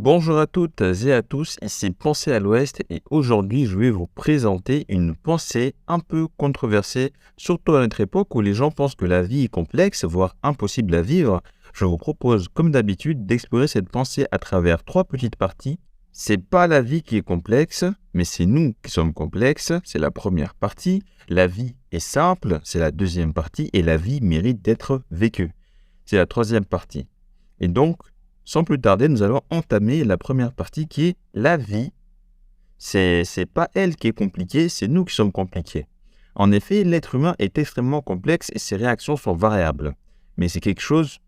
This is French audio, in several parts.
Bonjour à toutes et à tous, ici Pensée à l'Ouest et aujourd'hui je vais vous présenter une pensée un peu controversée, surtout à notre époque où les gens pensent que la vie est complexe, voire impossible à vivre. Je vous propose comme d'habitude d'explorer cette pensée à travers 3 petites parties. C'est pas la vie qui est complexe, mais c'est nous qui sommes complexes, c'est la première partie. La vie est simple, c'est la deuxième partie et la vie mérite d'être vécue. C'est la troisième partie. Et donc, sans plus tarder, nous allons entamer la première partie qui est la vie. C'est pas elle qui est compliquée, c'est nous qui sommes compliqués. En effet, l'être humain est extrêmement complexe et ses réactions sont variables. Mais c'est quelque chose,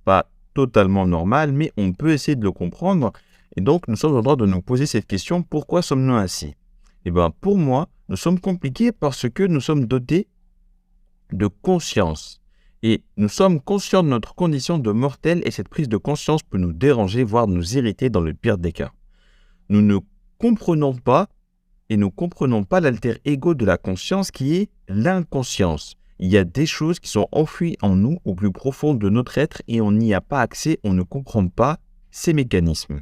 pas totalement normal, mais on peut essayer de le comprendre. Et donc, nous sommes en droit de nous poser cette question, pourquoi sommes-nous ainsi ? Eh bien, pour moi, nous sommes compliqués parce que nous sommes dotés de conscience. Et nous sommes conscients de notre condition de mortel et cette prise de conscience peut nous déranger, voire nous irriter dans le pire des cas. Nous ne comprenons pas l'alter ego de la conscience qui est l'inconscience. Il y a des choses qui sont enfouies en nous au plus profond de notre être et on n'y a pas accès, on ne comprend pas ces mécanismes.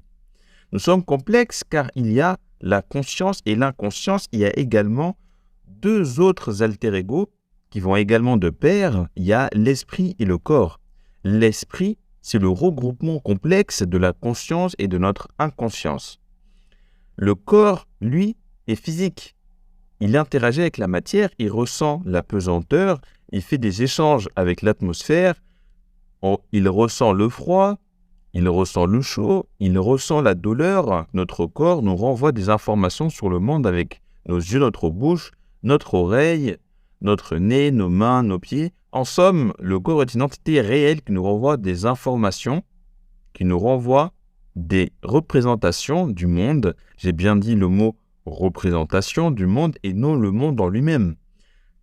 Nous sommes complexes car il y a la conscience et l'inconscience, il y a également 2 autres alter ego qui vont également de pair, il y a l'esprit et le corps. L'esprit, c'est le regroupement complexe de la conscience et de notre inconscience. Le corps, lui, est physique. Il interagit avec la matière, il ressent la pesanteur, il fait des échanges avec l'atmosphère, il ressent le froid, il ressent le chaud, il ressent la douleur. Notre corps nous renvoie des informations sur le monde avec nos yeux, notre bouche, notre oreille, notre nez, nos mains, nos pieds. En somme, le corps est une entité réelle qui nous renvoie des informations, qui nous renvoie des représentations du monde. J'ai bien dit le mot représentation du monde et non le monde en lui-même.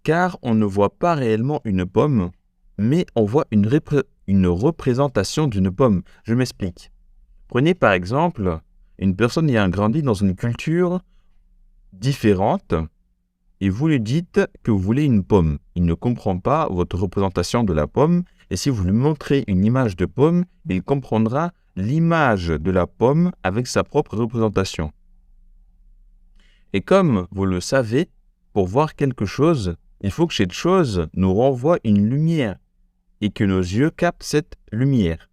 Car on ne voit pas réellement une pomme, mais on voit une représentation d'une pomme. Je m'explique. Prenez par exemple une personne ayant grandi dans une culture différente, et vous lui dites que vous voulez une pomme. Il ne comprend pas votre représentation de la pomme. Et si vous lui montrez une image de pomme, il comprendra l'image de la pomme avec sa propre représentation. Et comme vous le savez, pour voir quelque chose, il faut que cette chose nous renvoie une lumière et que nos yeux captent cette lumière.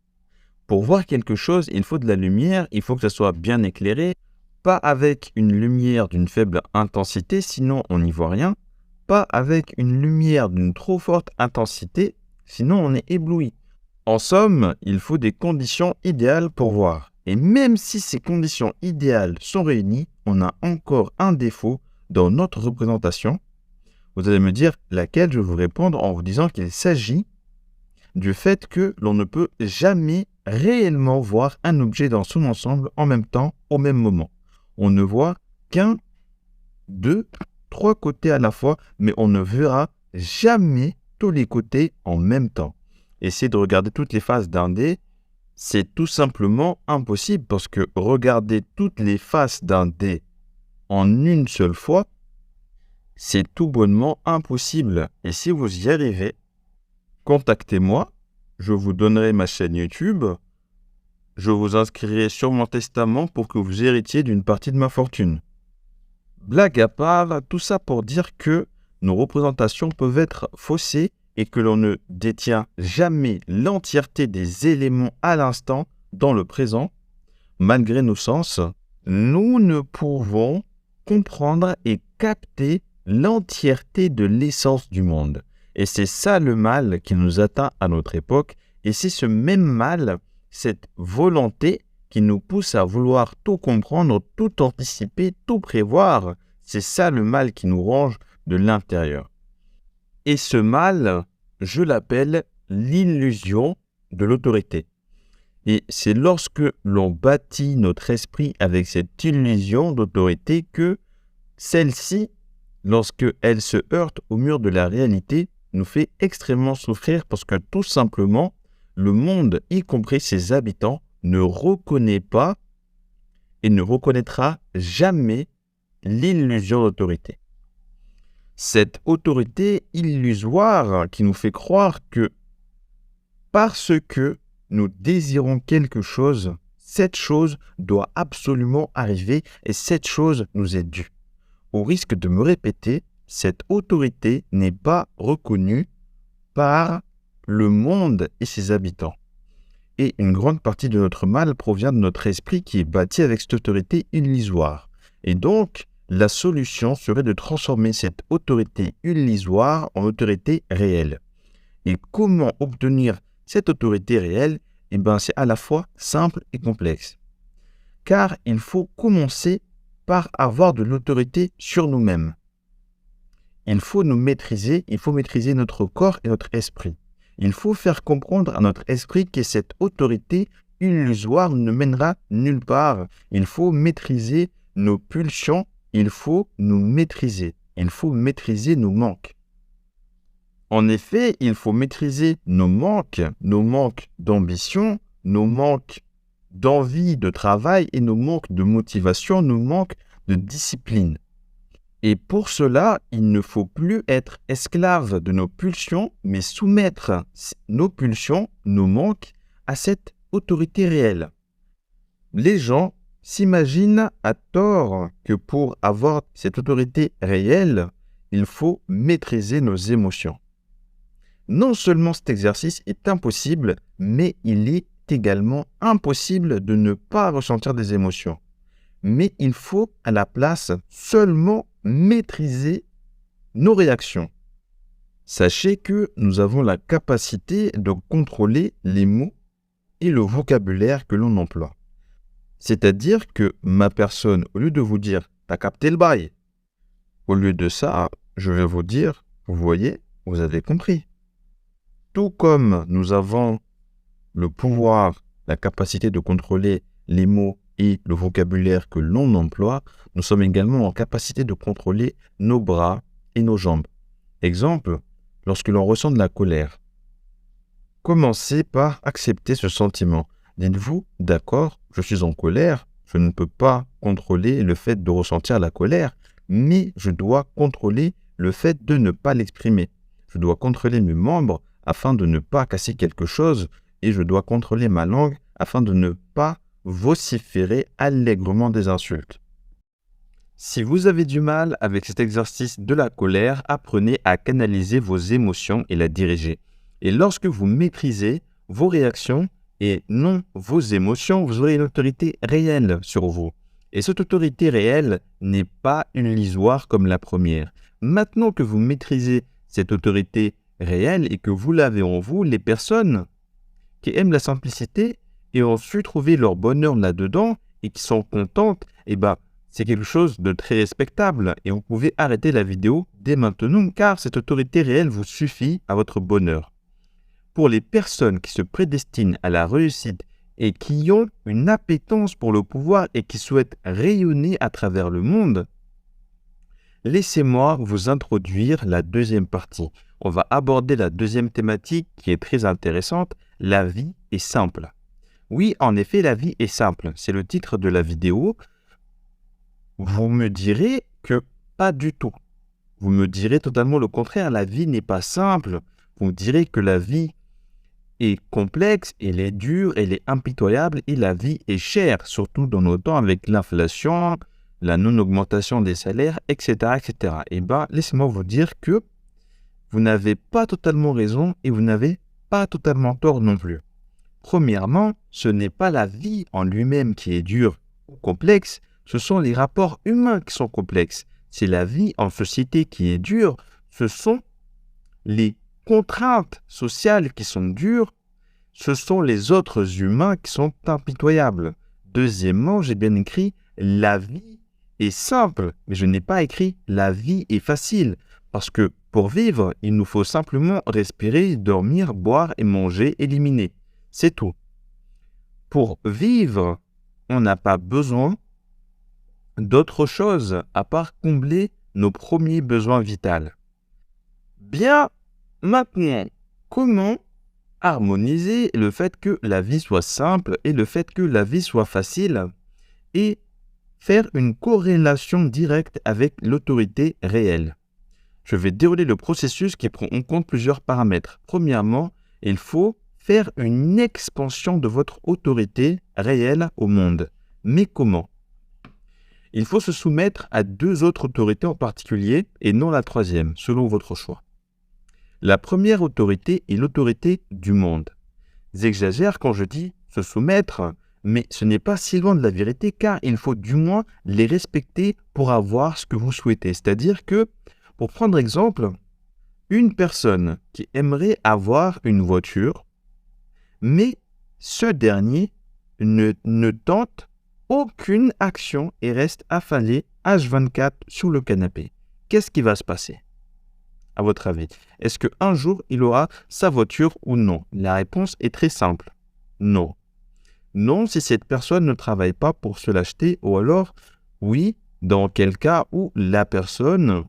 Pour voir quelque chose, il faut de la lumière, il faut que ça soit bien éclairé, pas avec une lumière d'une faible intensité, sinon on n'y voit rien, pas avec une lumière d'une trop forte intensité, sinon on est ébloui. En somme, il faut des conditions idéales pour voir. Et même si ces conditions idéales sont réunies, on a encore un défaut dans notre représentation. Vous allez me dire laquelle, je vais vous répondre en vous disant qu'il s'agit du fait que l'on ne peut jamais réellement voir un objet dans son ensemble en même temps, au même moment. On ne voit qu'un, 2, 3 côtés à la fois, mais on ne verra jamais tous les côtés en même temps. Essayez de regarder toutes les faces d'un dé, c'est tout simplement impossible parce que regarder toutes les faces d'un dé en une seule fois, c'est tout bonnement impossible. Et si vous y arrivez, contactez-moi, je vous donnerai ma chaîne YouTube, je vous inscrirai sur mon testament pour que vous héritiez d'une partie de ma fortune. Blague à part, tout ça pour dire que nos représentations peuvent être faussées et que l'on ne détient jamais l'entièreté des éléments à l'instant dans le présent. Malgré nos sens, nous ne pouvons comprendre et capter l'entièreté de l'essence du monde. Et c'est ça le mal qui nous atteint à notre époque. Et c'est ce même mal, cette volonté qui nous pousse à vouloir tout comprendre, tout anticiper, tout prévoir. C'est ça le mal qui nous ronge de l'intérieur. Et ce mal, je l'appelle l'illusion de l'autorité. Et c'est lorsque l'on bâtit notre esprit avec cette illusion d'autorité que celle-ci, lorsque elle se heurte au mur de la réalité, nous fait extrêmement souffrir parce que tout simplement, le monde, y compris ses habitants, ne reconnaît pas et ne reconnaîtra jamais l'illusion d'autorité. Cette autorité illusoire qui nous fait croire que parce que nous désirons quelque chose, cette chose doit absolument arriver et cette chose nous est due. Au risque de me répéter, cette autorité n'est pas reconnue par le monde et ses habitants. Et une grande partie de notre mal provient de notre esprit qui est bâti avec cette autorité illusoire. Et donc, la solution serait de transformer cette autorité illusoire en autorité réelle. Et comment obtenir cette autorité réelle? C'est à la fois simple et complexe. Car il faut commencer par avoir de l'autorité sur nous-mêmes. Il faut nous maîtriser, il faut maîtriser notre corps et notre esprit. Il faut faire comprendre à notre esprit que cette autorité illusoire ne mènera nulle part. Il faut maîtriser nos pulsions, il faut nous maîtriser. Il faut maîtriser nos manques. En effet, il faut maîtriser nos manques d'ambition, nos manques d'envie de travail et nos manques de motivation, nos manques de discipline. Et pour cela, il ne faut plus être esclave de nos pulsions, mais soumettre nos pulsions, nos manques, à cette autorité réelle. Les gens s'imaginent à tort que pour avoir cette autorité réelle, il faut maîtriser nos émotions. Non seulement cet exercice est impossible, mais il est également impossible de ne pas ressentir des émotions. Mais il faut à la place seulement maîtriser nos réactions. Sachez que nous avons la capacité de contrôler les mots et le vocabulaire que l'on emploie. C'est-à-dire que ma personne, au lieu de vous dire « t'as capté le bail », au lieu de ça, je vais vous dire « vous voyez, vous avez compris ». Tout comme nous avons le pouvoir, la capacité de contrôler les mots et le vocabulaire que l'on emploie, nous sommes également en capacité de contrôler nos bras et nos jambes. Exemple, lorsque l'on ressent de la colère. Commencez par accepter ce sentiment. Dites-vous, d'accord, je suis en colère, je ne peux pas contrôler le fait de ressentir la colère, mais je dois contrôler le fait de ne pas l'exprimer. Je dois contrôler mes membres afin de ne pas casser quelque chose et je dois contrôler ma langue afin de ne pas vociférer allègrement des insultes. Si vous avez du mal avec cet exercice de la colère, apprenez à canaliser vos émotions et la diriger. Et lorsque vous maîtrisez vos réactions et non vos émotions, vous aurez une autorité réelle sur vous. Et cette autorité réelle n'est pas illusoire comme la première. Maintenant que vous maîtrisez cette autorité réelle et que vous l'avez en vous, les personnes qui aiment la simplicité et ont su trouver leur bonheur là-dedans et qui sont contentes, c'est quelque chose de très respectable et vous pouvez arrêter la vidéo dès maintenant car cette autorité réelle vous suffit à votre bonheur. Pour les personnes qui se prédestinent à la réussite et qui ont une appétence pour le pouvoir et qui souhaitent rayonner à travers le monde, laissez-moi vous introduire la deuxième partie. On va aborder la deuxième thématique qui est très intéressante, la vie est simple. Oui, en effet, la vie est simple. C'est le titre de la vidéo. Vous me direz que pas du tout. Vous me direz totalement le contraire. La vie n'est pas simple. Vous me direz que la vie est complexe, elle est dure, elle est impitoyable et la vie est chère, surtout dans nos temps avec l'inflation, la non-augmentation des salaires, etc. etc. Laissez-moi vous dire que vous n'avez pas totalement raison et vous n'avez pas totalement tort non plus. Premièrement, ce n'est pas la vie en lui-même qui est dure ou complexe, ce sont les rapports humains qui sont complexes. C'est la vie en société qui est dure, ce sont les contraintes sociales qui sont dures, ce sont les autres humains qui sont impitoyables. Deuxièmement, j'ai bien écrit « la vie est simple », mais je n'ai pas écrit « la vie est facile ». Parce que pour vivre, il nous faut simplement respirer, dormir, boire et manger, éliminer. C'est tout. Pour vivre, on n'a pas besoin d'autre chose à part combler nos premiers besoins vitaux. Bien, maintenant, comment harmoniser le fait que la vie soit simple et le fait que la vie soit facile et faire une corrélation directe avec l'autorité réelle? Je vais dérouler le processus qui prend en compte plusieurs paramètres. Premièrement, il faut faire une expansion de votre autorité réelle au monde. Mais comment? Il faut se soumettre à 2 autres autorités en particulier et non la troisième, selon votre choix. La première autorité est l'autorité du monde. J'exagère quand je dis se soumettre, mais ce n'est pas si loin de la vérité car il faut du moins les respecter pour avoir ce que vous souhaitez. C'est-à-dire que, pour prendre exemple, une personne qui aimerait avoir une voiture, mais ce dernier ne tente aucune action et reste affalé H24 sur le canapé. Qu'est-ce qui va se passer, à votre avis? Est-ce qu'un jour, il aura sa voiture ou non? La réponse est très simple. Non. Non, si cette personne ne travaille pas pour se l'acheter, ou alors, oui, dans quel cas où la personne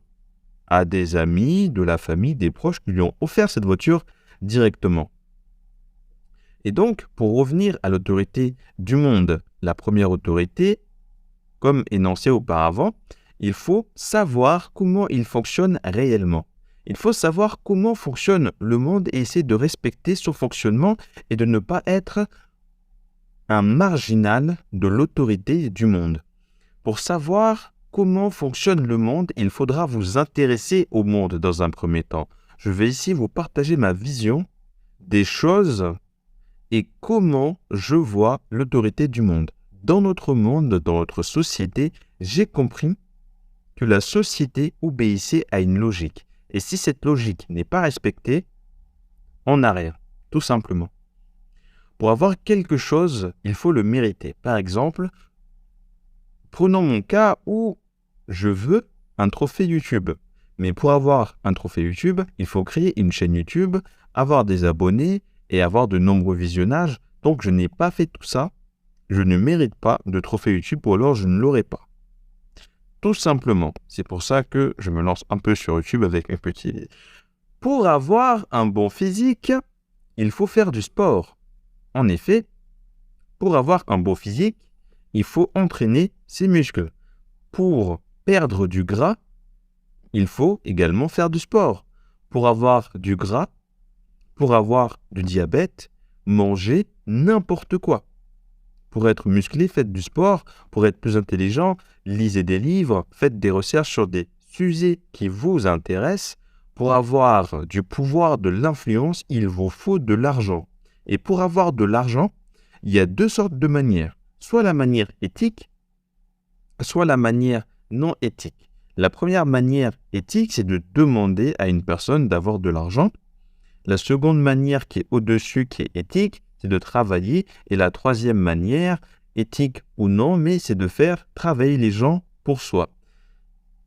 a des amis, de la famille, des proches qui lui ont offert cette voiture directement. Et donc, pour revenir à l'autorité du monde, la première autorité, comme énoncé auparavant, il faut savoir comment il fonctionne réellement. Il faut savoir comment fonctionne le monde et essayer de respecter son fonctionnement et de ne pas être un marginal de l'autorité du monde. Pour savoir comment fonctionne le monde, il faudra vous intéresser au monde dans un premier temps. Je vais ici vous partager ma vision des choses et comment je vois l'autorité du monde. Dans notre monde, dans notre société, j'ai compris que la société obéissait à une logique. Et si cette logique n'est pas respectée, on arrête, tout simplement. Pour avoir quelque chose, il faut le mériter. Par exemple, prenons mon cas où je veux un trophée YouTube. Mais pour avoir un trophée YouTube, il faut créer une chaîne YouTube, avoir des abonnés et avoir de nombreux visionnages. Donc, je n'ai pas fait tout ça. Je ne mérite pas de trophée YouTube ou alors je ne l'aurai pas. Tout simplement. C'est pour ça que je me lance un peu sur YouTube avec un petit... Pour avoir un bon physique, il faut faire du sport. En effet, pour avoir un beau physique, il faut entraîner ses muscles. Pour perdre du gras, il faut également faire du sport. Pour avoir du gras, pour avoir du diabète, manger n'importe quoi. Pour être musclé, faites du sport. Pour être plus intelligent, lisez des livres, faites des recherches sur des sujets qui vous intéressent. Pour avoir du pouvoir, de l'influence, il vous faut de l'argent. Et pour avoir de l'argent, il y a 2 sortes de manières. Soit la manière éthique, soit la manière non éthique. La première manière éthique, c'est de demander à une personne d'avoir de l'argent. La seconde manière qui est au-dessus, qui est éthique, c'est de travailler. Et la troisième manière, éthique ou non, mais c'est de faire travailler les gens pour soi.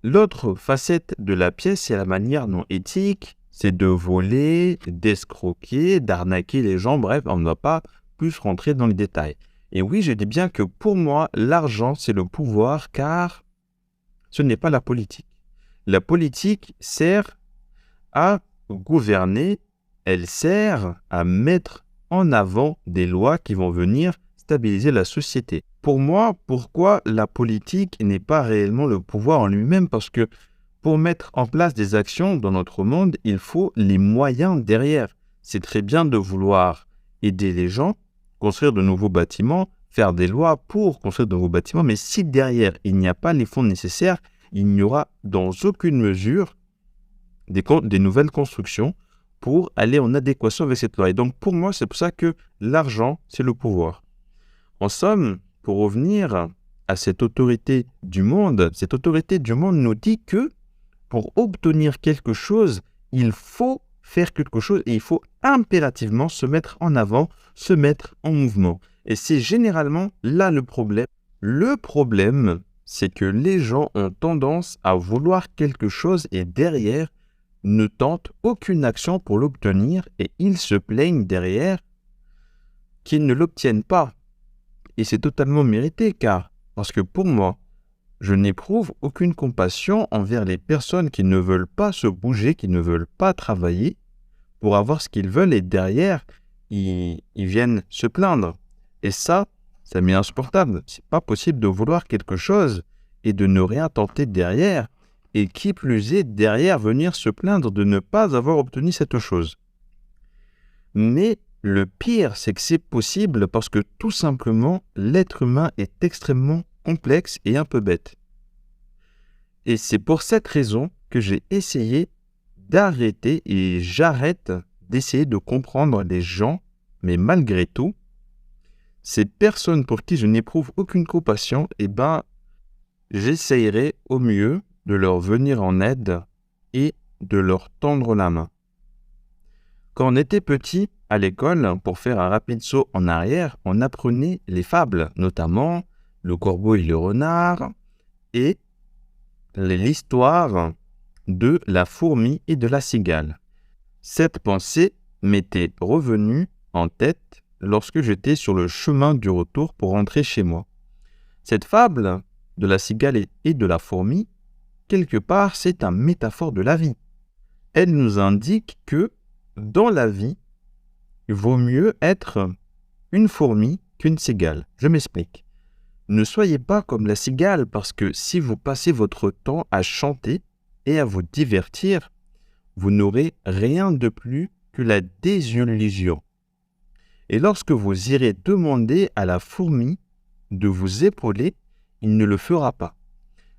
L'autre facette de la pièce, c'est la manière non éthique, c'est de voler, d'escroquer, d'arnaquer les gens. Bref, on ne va pas plus rentrer dans les détails. Et oui, je dis bien que pour moi, l'argent, c'est le pouvoir, car ce n'est pas la politique. La politique sert à gouverner, elle sert à mettre en avant des lois qui vont venir stabiliser la société. Pour moi, pourquoi la politique n'est pas réellement le pouvoir en lui-même? Parce que pour mettre en place des actions dans notre monde, il faut les moyens derrière. C'est très bien de vouloir aider les gens, construire de nouveaux bâtiments, faire des lois pour construire de nouveaux bâtiments, mais si derrière, il n'y a pas les fonds nécessaires, il n'y aura dans aucune mesure des nouvelles constructions pour aller en adéquation avec cette loi. Et donc, pour moi, c'est pour ça que l'argent, c'est le pouvoir. En somme, pour revenir à cette autorité du monde nous dit que pour obtenir quelque chose, il faut faire quelque chose et il faut impérativement se mettre en avant, se mettre en mouvement. Et c'est généralement là le problème. Le problème, c'est que les gens ont tendance à vouloir quelque chose et derrière, ne tentent aucune action pour l'obtenir et ils se plaignent derrière qu'ils ne l'obtiennent pas. Et c'est totalement mérité parce que pour moi, je n'éprouve aucune compassion envers les personnes qui ne veulent pas se bouger, qui ne veulent pas travailler pour avoir ce qu'ils veulent et derrière, ils viennent se plaindre. Et ça m'est insupportable. C'est pas possible de vouloir quelque chose et de ne rien tenter derrière et qui plus est derrière venir se plaindre de ne pas avoir obtenu cette chose. Mais Le pire, c'est que c'est possible parce que tout simplement, l'être humain est extrêmement complexe et un peu bête. Et c'est pour cette raison que j'ai essayé d'arrêter et j'arrête d'essayer de comprendre les gens, mais malgré tout, ces personnes pour qui je n'éprouve aucune compassion, j'essayerai au mieux de leur venir en aide et de leur tendre la main. Quand on était petit, à l'école, pour faire un rapide saut en arrière, on apprenait les fables, notamment le corbeau et le renard et l'histoire de la fourmi et de la cigale. Cette pensée m'était revenue en tête lorsque j'étais sur le chemin du retour pour rentrer chez moi. Cette fable de la cigale et de la fourmi, quelque part, c'est une métaphore de la vie. Elle nous indique que dans la vie, il vaut mieux être une fourmi qu'une cigale. Je m'explique. Ne soyez pas comme la cigale parce que si vous passez votre temps à chanter et à vous divertir, vous n'aurez rien de plus que la désillusion. Et lorsque vous irez demander à la fourmi de vous épauler, il ne le fera pas.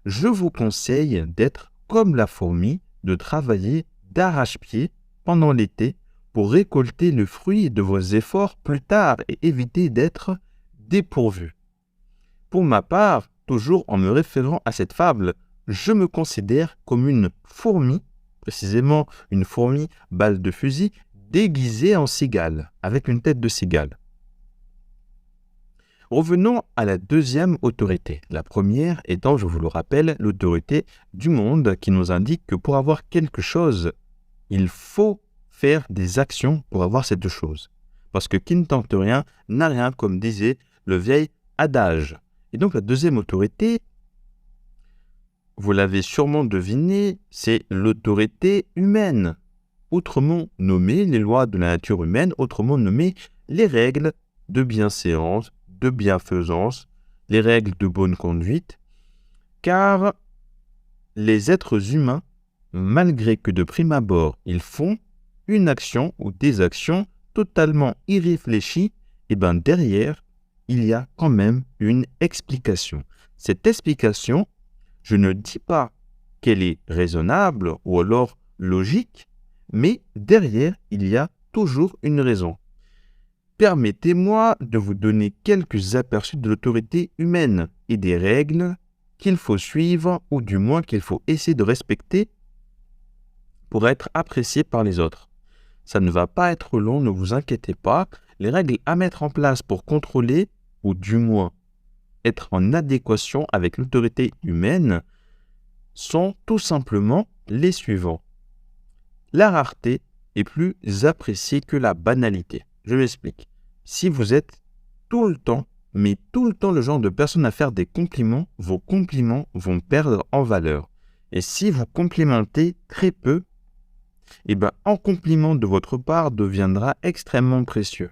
Je vous conseille d'être comme la fourmi, de travailler d'arrache-pied pendant l'été pour récolter le fruit de vos efforts plus tard et éviter d'être dépourvu. Pour ma part, toujours en me référant à cette fable, je me considère comme une fourmi, précisément une fourmi balle de fusil, déguisée en cigale, avec une tête de cigale. Revenons à la deuxième autorité. La première étant, je vous le rappelle, l'autorité du monde qui nous indique que pour avoir quelque chose, il faut faire des actions pour avoir cette chose. Parce que qui ne tente rien n'a rien, comme disait le vieil adage. Et donc la deuxième autorité, vous l'avez sûrement deviné, c'est l'autorité humaine. Autrement nommée les lois de la nature humaine, autrement nommées les règles de bienséance, de bienfaisance, les règles de bonne conduite, car les êtres humains, malgré que de prime abord, ils font une action ou des actions totalement irréfléchies, et derrière, il y a quand même une explication. Cette explication, je ne dis pas qu'elle est raisonnable ou alors logique, mais derrière, il y a toujours une raison. Permettez-moi de vous donner quelques aperçus de l'autorité humaine et des règles qu'il faut suivre ou du moins qu'il faut essayer de respecter pour être apprécié par les autres. Ça ne va pas être long, ne vous inquiétez pas. Les règles à mettre en place pour contrôler ou du moins être en adéquation avec l'autorité humaine sont tout simplement les suivants. La rareté est plus appréciée que la banalité. Je m'explique. Si vous êtes tout le temps le genre de personne à faire des compliments, vos compliments vont perdre en valeur. Et si vous complimentez très peu, un compliment de votre part deviendra extrêmement précieux.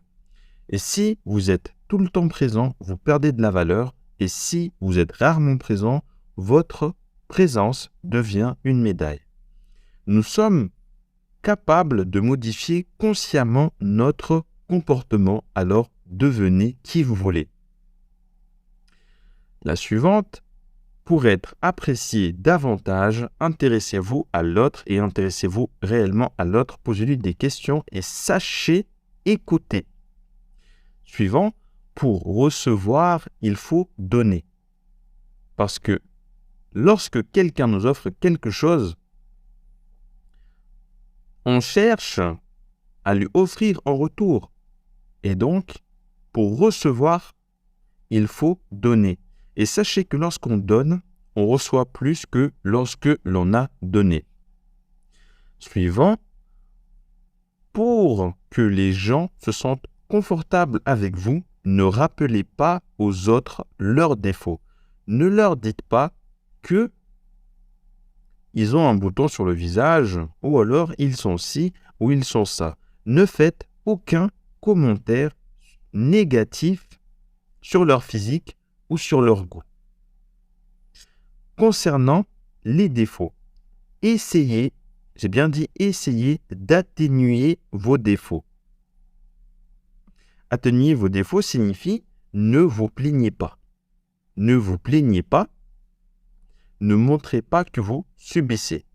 Et si vous êtes tout le temps présent, vous perdez de la valeur. Et si vous êtes rarement présent, votre présence devient une médaille. Nous sommes capables de modifier consciemment notre comportement, alors devenez qui vous voulez. La suivante, pour être apprécié davantage, intéressez-vous à l'autre et intéressez-vous réellement à l'autre, posez-lui des questions et sachez écouter. Suivant, pour recevoir, il faut donner. Parce que lorsque quelqu'un nous offre quelque chose, on cherche à lui offrir en retour. Et donc, pour recevoir, il faut donner. Et sachez que lorsqu'on donne, on reçoit plus que lorsque l'on a donné. Suivant, pour que les gens se sentent confortables avec vous, ne rappelez pas aux autres leurs défauts. Ne leur dites pas que ils ont un bouton sur le visage, ou alors ils sont ci, ou ils sont ça. Ne faites aucun commentaire négatif sur leur physique ou sur leur goût. Concernant les défauts, essayez, j'ai bien dit essayez d'atténuer vos défauts. atteignez vos défauts signifie ne vous plaignez pas. Ne vous plaignez pas. Ne montrez pas que vous subissez.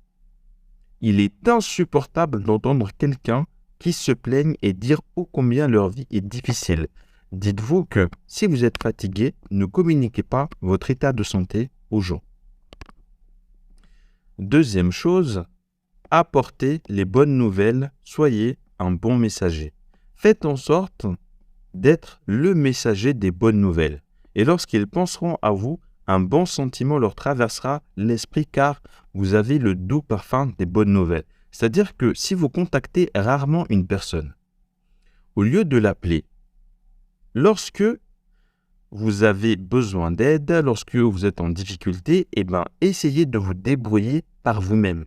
Il est insupportable d'entendre quelqu'un qui se plaigne et dire ô combien leur vie est difficile. Dites-vous que si vous êtes fatigué, ne communiquez pas votre état de santé aux gens. Deuxième chose, apportez les bonnes nouvelles, soyez un bon messager. Faites en sorte d'être le messager des bonnes nouvelles. Et lorsqu'ils penseront à vous, un bon sentiment leur traversera l'esprit car vous avez le doux parfum des bonnes nouvelles. C'est-à-dire que si vous contactez rarement une personne, au lieu de l'appeler, lorsque vous avez besoin d'aide, lorsque vous êtes en difficulté, essayez de vous débrouiller par vous-même.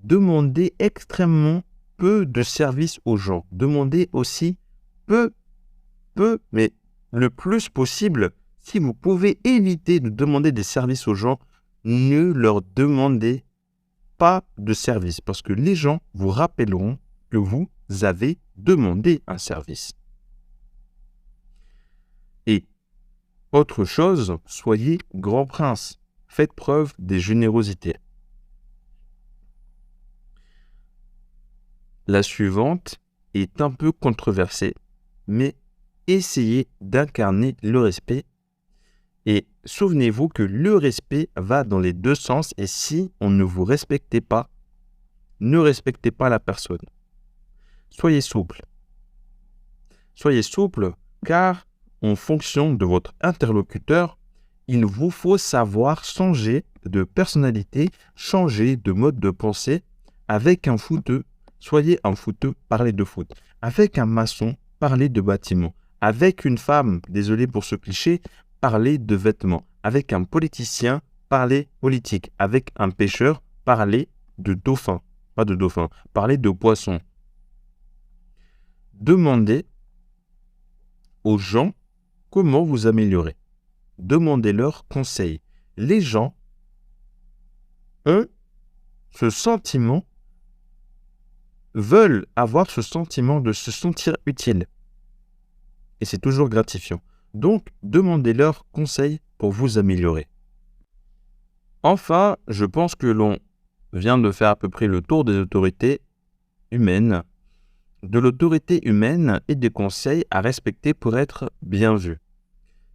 Demandez extrêmement peu de services aux gens. Demandez aussi peu, mais le plus possible. Si vous pouvez éviter de demander des services aux gens, ne leur demandez pas de service parce que les gens vous rappelleront que vous avez demandé un service. Et autre chose, soyez grand prince. Faites preuve de générosité. La suivante est un peu controversée, mais essayez d'incarner le respect. Et souvenez-vous que le respect va dans les deux sens et si on ne vous respecte pas, ne respectez pas la personne. Soyez souple. Soyez souple car en fonction de votre interlocuteur, il vous faut savoir changer de personnalité, changer de mode de pensée. Avec un footeux, soyez un footeux, parlez de foot. Avec un maçon, parlez de bâtiment. Avec une femme, désolé pour ce cliché, parlez de vêtements. Avec un politicien, parlez politique. Avec un pêcheur, parlez de dauphin. Pas de dauphin, parlez de poisson. Demandez aux gens comment vous améliorer. Demandez-leur conseil. Les gens ont ce sentiment, veulent avoir ce sentiment de se sentir utile. Et c'est toujours gratifiant. Donc, demandez-leur conseil pour vous améliorer. Enfin, je pense que l'on vient de faire à peu près le tour des autorités humaines, de l'autorité humaine et des conseils à respecter pour être bien vu.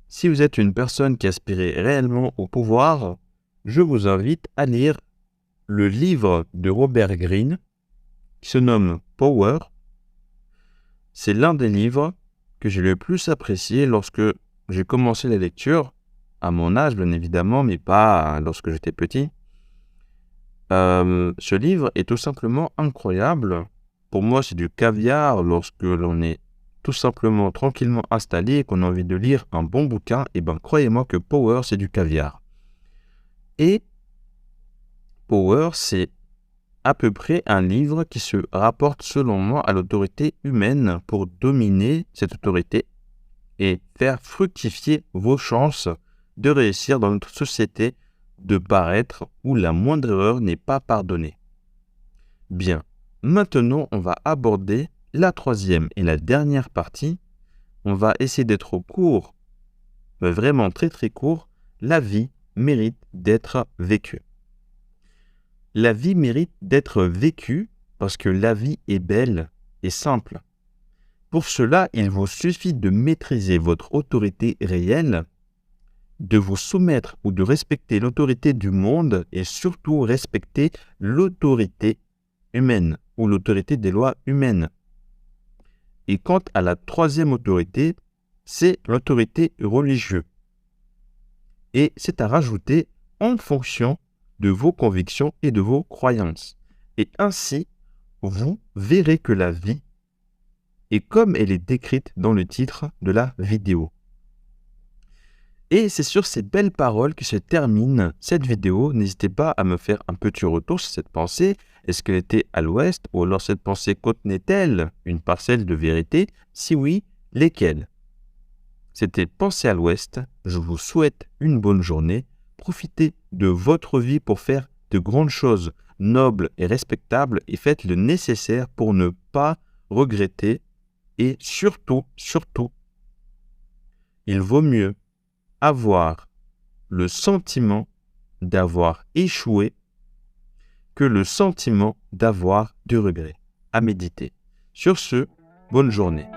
Si vous êtes une personne qui aspire réellement au pouvoir, je vous invite à lire le livre de Robert Greene qui se nomme Power. C'est l'un des livres que j'ai le plus apprécié lorsque j'ai commencé la lecture, à mon âge bien évidemment, mais pas lorsque j'étais petit. Ce livre est tout simplement incroyable. Pour moi, c'est du caviar lorsque l'on est tout simplement tranquillement installé et qu'on a envie de lire un bon bouquin. Et croyez-moi que Power, c'est du caviar. Et Power, c'est à peu près un livre qui se rapporte selon moi à l'autorité humaine pour dominer cette autorité et faire fructifier vos chances de réussir dans notre société, de paraître où la moindre erreur n'est pas pardonnée. Bien, maintenant on va aborder la troisième et la dernière partie. On va essayer d'être court, mais vraiment très très court. La vie mérite d'être vécue. La vie mérite d'être vécue parce que la vie est belle et simple. Pour cela, il vous suffit de maîtriser votre autorité réelle, de vous soumettre ou de respecter l'autorité du monde et surtout respecter l'autorité humaine ou l'autorité des lois humaines. Et quant à la troisième autorité, c'est l'autorité religieuse. Et c'est à rajouter en fonction de vos convictions et de vos croyances. Et ainsi, vous verrez que la vie est comme elle est décrite dans le titre de la vidéo. Et c'est sur ces belles paroles que se termine cette vidéo. N'hésitez pas à me faire un petit retour sur cette pensée. Est-ce qu'elle était à l'ouest ou alors cette pensée contenait-elle une parcelle de vérité? Si oui, lesquelles? C'était Pensée à l'ouest. Je vous souhaite une bonne journée. Profitez de votre vie pour faire de grandes choses nobles et respectables et faites le nécessaire pour ne pas regretter Et surtout, il vaut mieux avoir le sentiment d'avoir échoué que le sentiment d'avoir du regret. À méditer. Sur ce, bonne journée.